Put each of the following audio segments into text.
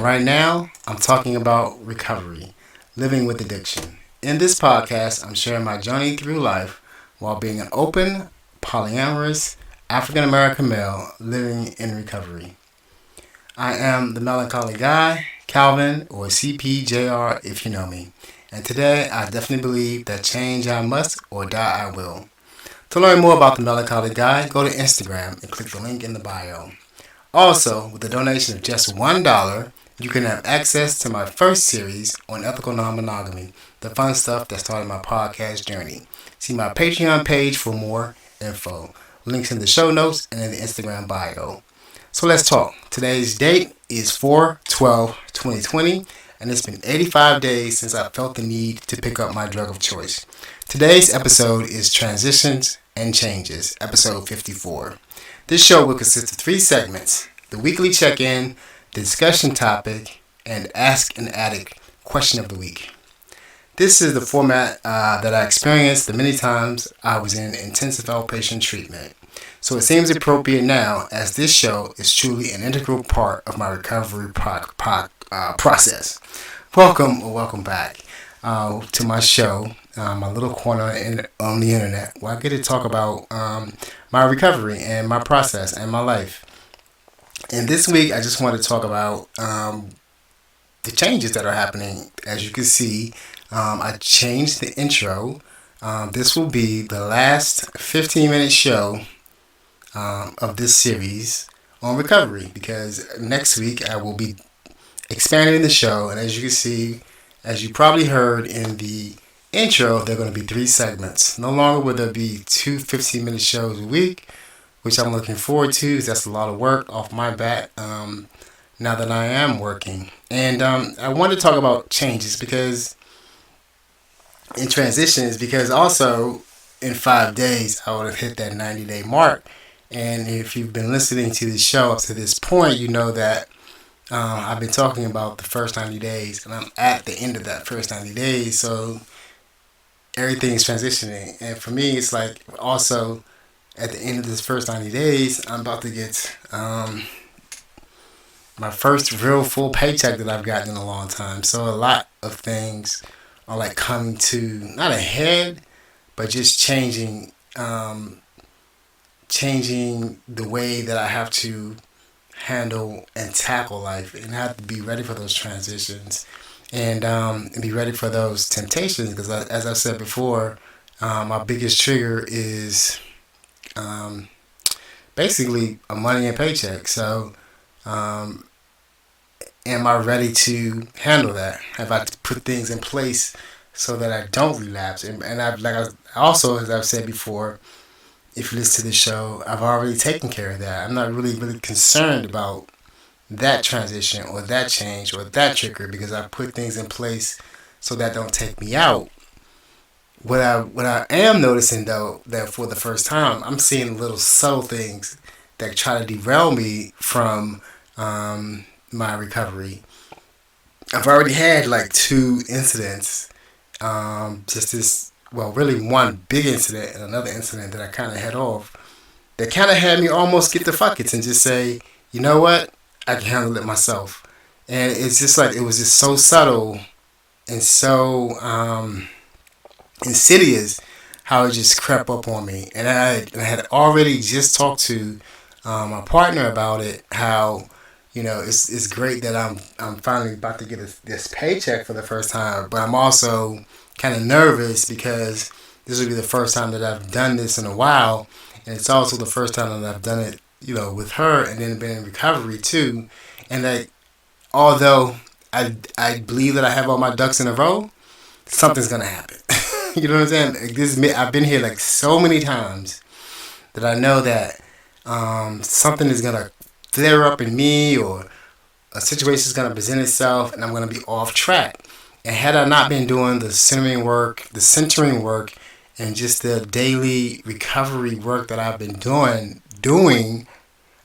right now, I'm talking about recovery, living with addiction. In this podcast, I'm sharing my journey through life while being an open, polyamorous, African American male living in recovery. I am the melancholy guy, Calvin, or CPJR if you know me. And today, I definitely believe that change I must or die I will. To learn more about the melancholy guy, go to Instagram and click the link in the bio. Also, with a donation of just $1, you can have access to my first series on ethical non-monogamy, the fun stuff that started my podcast journey. See my Patreon page for more info. Links in the show notes and in the Instagram bio. So let's talk. Today's date is 4/12/2020, and it's been 85 days since I felt the need to pick up my drug of choice. Today's episode is Transitions and Changes, episode 54. This show will consist of 3 segments: the weekly check-in, the discussion topic, and Ask an Addict question of the week. This is the format that I experienced the many times I was in intensive outpatient treatment. So it seems appropriate now, as this show is truly an integral part of my recovery process. Welcome back to my show, my little corner on the internet, where I get to talk about my recovery and my process and my life. And this week, I just want to talk about the changes that are happening. As you can see, I changed the intro. This will be the last 15-minute show of this series on recovery, because next week I will be expanding the show. And as you can see, as you probably heard in the intro, there are going to be 3 segments. No longer will there be 2 15-minute shows a week, which I'm looking forward to, because that's a lot of work off my back now that I am working. And I want to talk about changes because in transitions, because also in 5 days I would have hit that 90-day mark. And if you've been listening to the show up to this point, you know that I've been talking about the first 90 days, and I'm at the end of that first 90 days. So everything's transitioning. And for me, it's like also at the end of this first 90 days, I'm about to get my first real full paycheck that I've gotten in a long time. So a lot of things are like coming to, not a head, but just changing the way that I have to handle and tackle life, and I have to be ready for those transitions and be ready for those temptations, because as I said before, my biggest trigger is basically a money and paycheck. So am I ready to handle that? Have I put things in place so that I don't relapse? And also, as I've said before, if you listen to the show, I've already taken care of that. I'm not really concerned about that transition or that change or that trigger, because I put things in place so that don't take me out. What I am noticing, though, that for the first time, I'm seeing little subtle things that try to derail me from my recovery. I've already had like 2 incidents, really one big incident and another incident that I kind of had off, that kind of had me almost get the fuckets and just say, you know what, I can handle it myself. And it's just like, it was just so subtle and so insidious how it just crept up on me. And I had already just talked to my partner about it, how, it's great that I'm finally about to get this paycheck for the first time, but I'm also kind of nervous because this will be the first time that I've done this in a while, and it's also the first time that I've done it, with her, and then been in recovery too. And that, although I believe that I have all my ducks in a row, something's gonna happen. You know what I'm saying? I've been here like so many times that I know that something is gonna flare up in me, or a situation is gonna present itself, and I'm gonna be off track. And had I not been doing the centering work, and just the daily recovery work that I've been doing,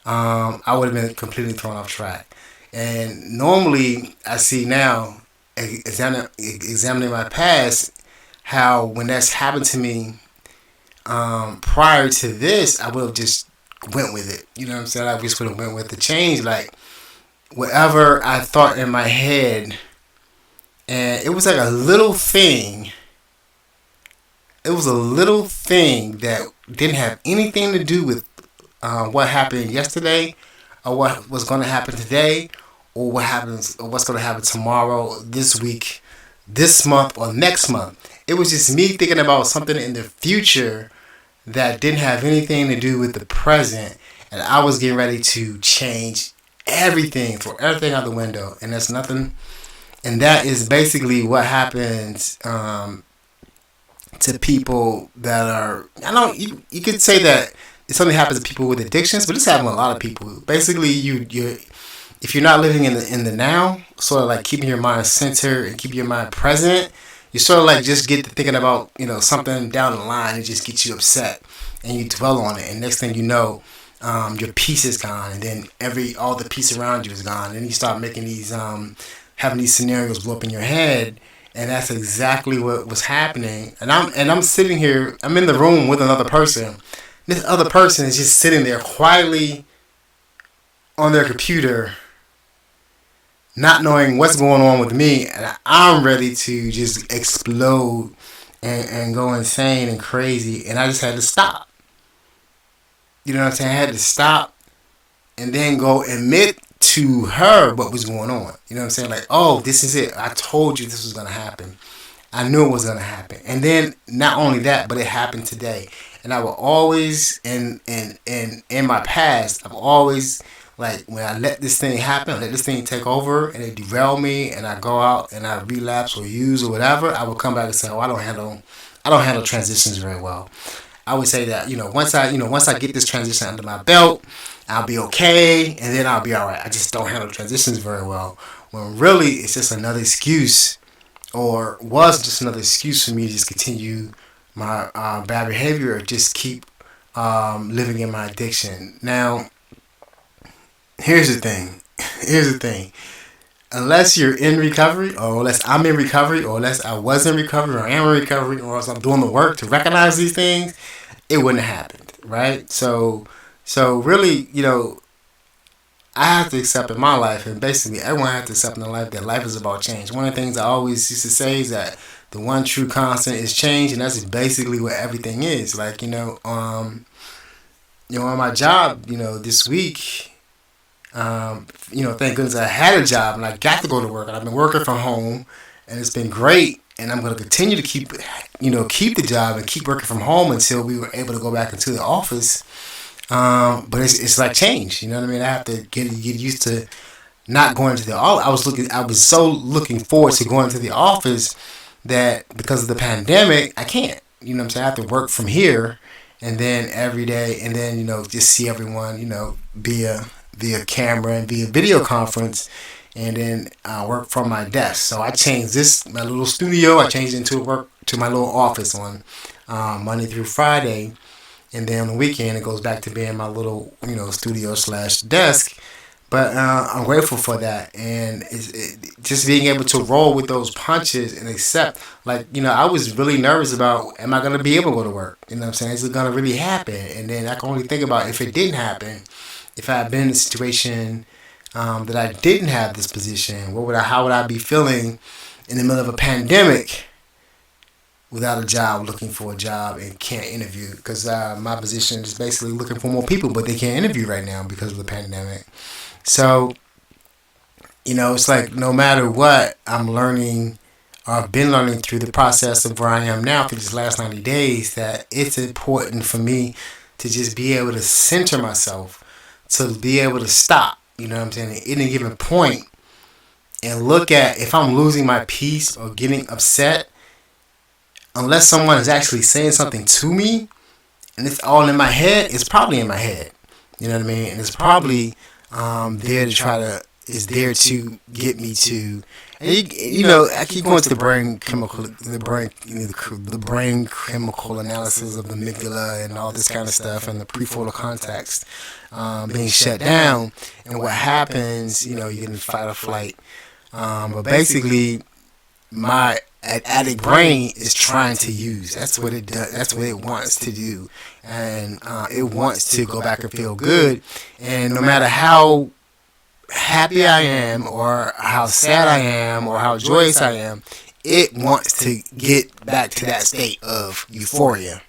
I would have been completely thrown off track. And normally, I see now, examining my past, how when that's happened to me, prior to this, I would have just went with it. You know what I'm saying? I just would have went with the change. Like, whatever I thought in my head, and it was like a little thing. It was a little thing that didn't have anything to do with what happened yesterday, or what was going to happen today, or what's going to happen tomorrow, this week, this month, or next month. It was just me thinking about something in the future that didn't have anything to do with the present, and I was getting ready to change everything, throw everything out the window, and that's nothing. And that is basically what happens to people that are. I don't. You could say that it something happens to people with addictions, but it's happening to a lot of people. Basically, you if you're not living in the now, sort of like keeping your mind centered and keeping your mind present, you sort of like just get to thinking about something down the line and just gets you upset, and you dwell on it, and next thing you know, your peace is gone, and then all the peace around you is gone, and you start making these having these scenarios blow up in your head, and that's exactly what was happening. And I'm sitting here, I'm in the room with another person. This other person is just sitting there quietly on their computer, not knowing what's going on with me, and I'm ready to just explode and go insane and crazy, and I just had to stop. You know what I'm saying? I had to stop and then go admit to her what was going on. You know what I'm saying? Like, oh, this is it. I told you this was gonna happen. I knew it was gonna happen. And then not only that, but it happened today. And I will always in my past, I've always, like, when I let this thing happen, I let this thing take over and it derail me, and I go out and I relapse or use or whatever, I will come back and say, oh, I don't handle transitions very well. I would say that once I get this transition under my belt, I'll be okay, and then I'll be all right. I just don't handle transitions very well. When really it's just another excuse, or was just another excuse for me to just continue my bad behavior, or just keep living in my addiction. Now, here's the thing. Here's the thing. Unless you're in recovery, or unless I'm in recovery, or unless I was in recovery, or am in recovery, or else I'm doing the work to recognize these things, it wouldn't have happened, right? So really, I have to accept in my life, and basically everyone has to accept in their life, that life is about change. One of the things I always used to say is that the one true constant is change, and that's basically what everything is. Like, on my job, this week, thank goodness I had a job and I got to go to work, and I've been working from home, and it's been great. And I'm going to continue to keep the job and keep working from home until we were able to go back into the office. But it's like change, you know what I mean? I have to get used to not going to the office. I was so looking forward to going to the office that because of the pandemic, I can't. You know what I'm saying? I have to work from here, and then every day, and then just see everyone, via camera and via video conference, and then work from my desk. So I changed my little studio. I changed it to my little office on Monday through Friday. And then on the weekend, it goes back to being my little, studio / desk. But I'm grateful for that. And just being able to roll with those punches and accept, like, I was really nervous about, am I going to be able to go to work? You know what I'm saying? Is it going to really happen? And then I can only think about, if it didn't happen, if I had been in a situation that I didn't have this position, how would I be feeling in the middle of a pandemic, without a job, looking for a job, and can't interview? Because my position is basically looking for more people, but they can't interview right now because of the pandemic. So, it's like, no matter what, I'm learning, or I've been learning through the process of where I am now through these last 90 days, that it's important for me to just be able to center myself, to be able to stop, you know what I'm saying, at any given point, and look at, if I'm losing my peace or getting upset, unless someone is actually saying something to me, and it's all in my head, it's probably in my head. You know what I mean? And it's probably there to get me to, and I keep going to the brain chemical analysis of the amygdala and all this kind of stuff, and the prefrontal cortex being shut down, and what happens, you get in fight or flight. But basically, my addict brain is trying to use. That's what it does. That's what it wants to do, and it wants to go back and feel good. And no matter how happy I am, or how sad I am, or how joyous I am, it wants to get back to that state of euphoria.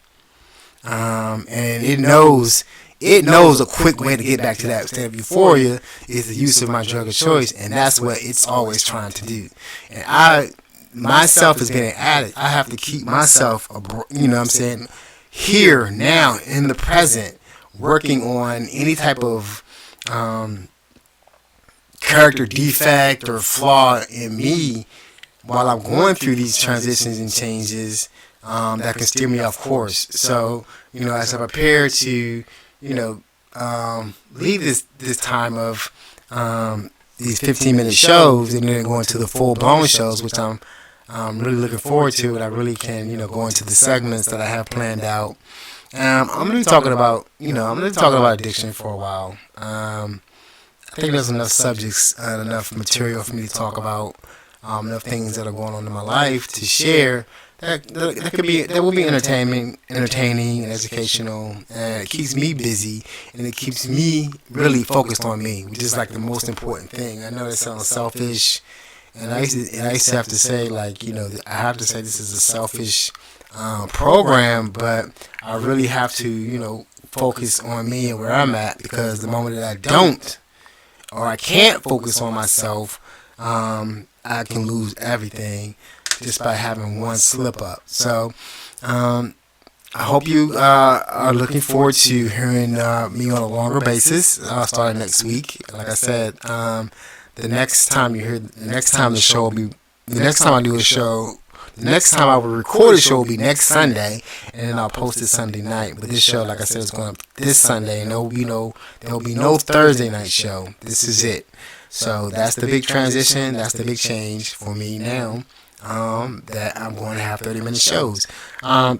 And it knows a quick way to get back to that state of euphoria is the use of my drug of choice, and that's what it's always trying to do. And I myself as being an addict, I have to keep myself, here now in the present, working on any type of character defect or flaw in me while I'm going through these transitions and changes that can steer me off course. So, as I prepare to, leave this time of these 15-minute shows and then go into the full-blown shows, which I'm really looking forward to, and I really can, go into the segments that I have planned out. I'm going to be talking about, addiction for a while. I think there's enough subjects and enough material for me to talk about, enough things that are going on in my life to share. That will be entertaining and educational, and it keeps me busy, and it keeps me really focused on me, which is like the most important thing. I know that sounds selfish, and I used to have to say, I have to say this is a selfish program, but I really have to, focus on me and where I'm at, because the moment that I don't, or I can't focus on myself, I can lose everything just by having one slip up. So, I hope you are looking forward to hearing me on a longer basis, starting next week. Like I said, the next time I will record a show will be next Sunday, and then I'll post it Sunday night. But this show, like I said, is going up this Sunday, and there will be no Thursday night show. This is it. So that's the big transition. That's the big change for me now. That I'm going to have 30-minute shows. For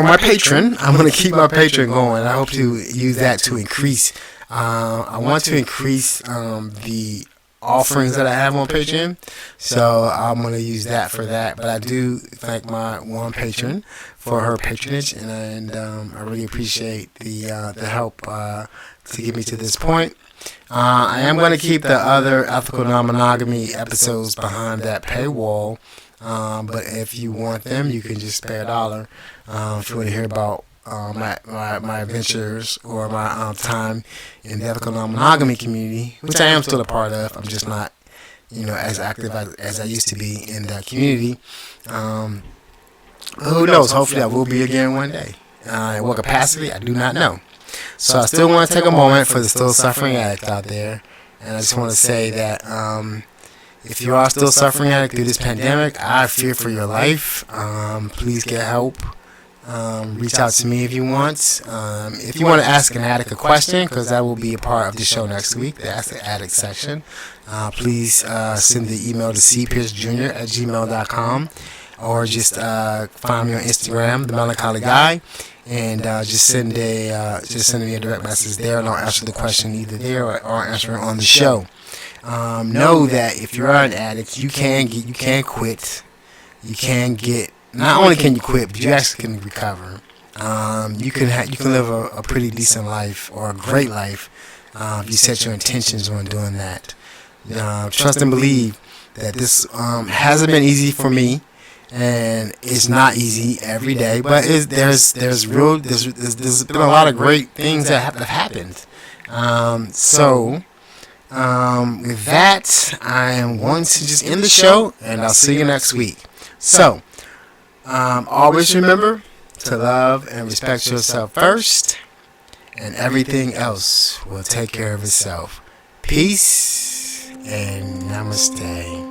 my Patreon, I'm going to keep my Patreon going. I hope to use that to increase. I want to increase the offerings that I have on Patreon, so I'm going to use that for that. But I do thank my one patron for her patronage, and I really appreciate the help to get me to this point. I am going to keep the other ethical non-monogamy episodes behind that paywall, but if you want them, you can just pay $1 if you want to hear about my adventures or my time in the ethical non-monogamy community, which I am still a part of. I'm just not, as active as I used to be in that community. Who knows? Hopefully, I will be again one day. In what capacity, I do not know. So I still want to take a moment for the still suffering addict out there, and I just want to say that if you are still suffering addict through this pandemic, I fear for your life. Please get help. Reach out to me if you want. If you want to ask an addict a question, because that will be a part of the show next week, the Ask the Addict section, please send the email to cpiercejr@gmail.com, or just find me on Instagram, The Melancholy Guy, and just send me a direct message there, and I'll answer the question either there or answer it on the show. Know that if you are an addict, you can quit. You can get. Not only can you quit, but you actually can recover. You can live a pretty decent life, or a great life, if you set your intentions on doing that. Trust and believe that this hasn't been easy for me, and it's not easy every day. But there's been a lot of great things that have happened. With that, I am going to just end the show, and I'll see you next week. So. Always remember to love and respect yourself first, and everything else will take care of itself. Peace and namaste.